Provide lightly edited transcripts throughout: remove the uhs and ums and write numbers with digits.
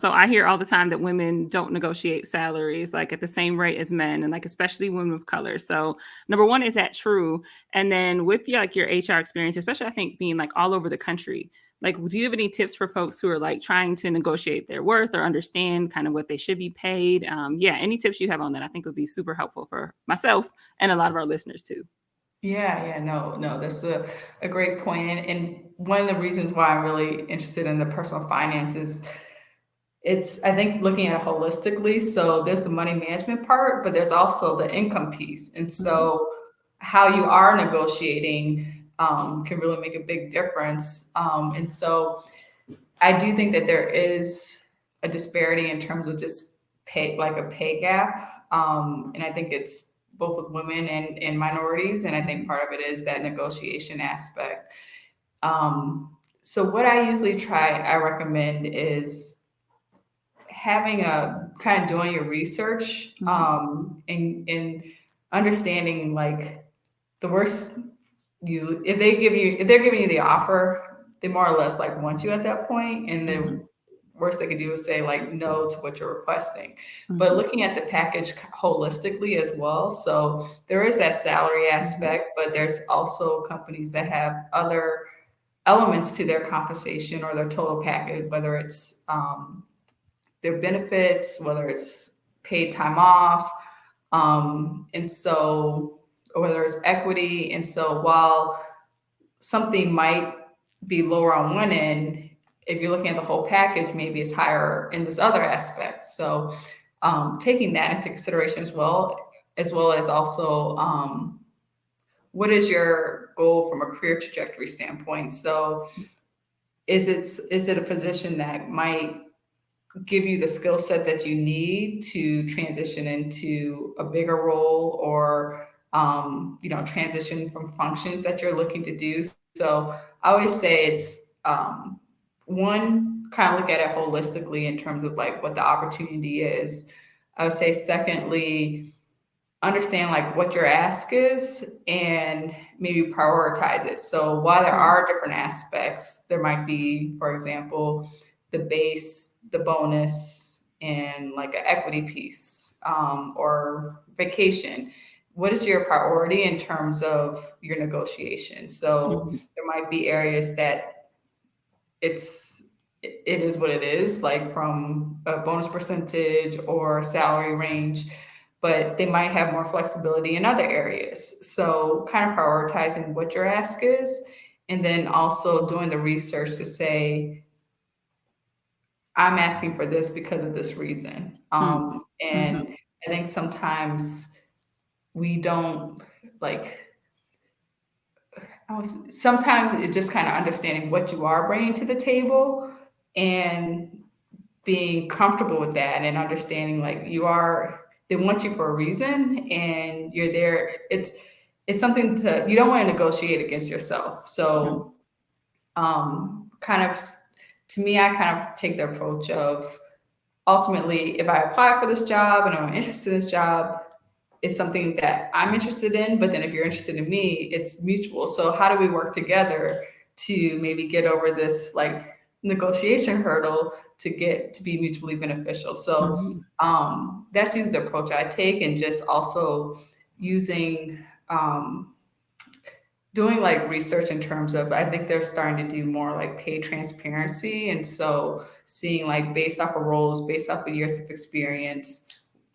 So I hear all the time that women don't negotiate salaries like at the same rate as men, and like especially women of color. So number one, is that true? And then with like your HR experience, especially I think being like all over the country, like do you have any tips for folks who are like trying to negotiate their worth or understand kind of what they should be paid? Yeah, any tips you have on that I think would be super helpful for myself and a lot of our listeners too. Yeah, no, that's a great point. And one of the reasons why I'm really interested in the personal finances, it's, I think, looking at it holistically. So there's the money management part, but there's also the income piece. And Mhm. so how you are negotiating can really make a big difference. And so I do think that there is a disparity in terms of just pay, like a pay gap. And I think it's both with women and minorities. And I think part of it is that negotiation aspect. So what I usually I recommend is having a kind of doing your research Mhm. and understanding like the worst usually if they're giving you the offer, they more or less like want you at that point, and the Mhm. worst they could do is say like no to what you're requesting. But Mhm. looking at the package holistically as well, so there is that salary Mhm. aspect, but there's also companies that have other elements to their compensation or their total package, whether it's their benefits, whether it's paid time off, and so or whether it's equity. And so while something might be lower on one end, if you're looking at the whole package, maybe it's higher in this other aspect. So taking that into consideration as well as also what is your goal from a career trajectory standpoint? So is it a position that might give you the skill set that you need to transition into a bigger role, or transition from functions that you're looking to do? So I always say it's one, kind of look at it holistically in terms of like what the opportunity is. I would say secondly, understand like what your ask is and maybe prioritize it. So while there Mhm. are different aspects, there might be, for example, the base, the bonus, and like an equity piece, or vacation. What is your priority in terms of your negotiation? So Mhm. there might be areas that it is what it is, like from a bonus percentage or salary range, but they might have more flexibility in other areas. So kind of prioritizing what your ask is, and then also doing the research to say, I'm asking for this because of this reason. Mhm. And Mhm. I think sometimes we don't like, sometimes it's just kind of understanding what you are bringing to the table and being comfortable with that, and understanding like they want you for a reason and you're there. It's something to, you don't want to negotiate against yourself. Mhm. So kind of, to me, I kind of take the approach of, ultimately, if I apply for this job and I'm interested in this job, it's something that I'm interested in, but then if you're interested in me, it's mutual. So how do we work together to maybe get over this like negotiation hurdle to get to be mutually beneficial? So Mhm. that's usually the approach I take, and just also using doing like research in terms of, I think they're starting to do more like pay transparency. And so seeing like based off of roles, based off of years of experience,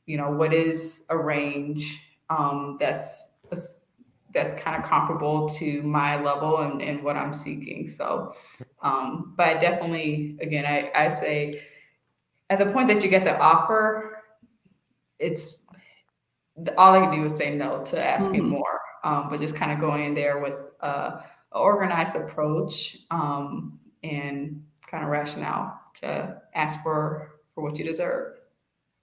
what is a range that's kind of comparable to my level and what I'm seeking. So, but I definitely, again, I say at the point that you get the offer, it's all I can do is say no to asking Mhm. more, but just kind of going in there with an organized approach, and kind of rationale to ask for what you deserve.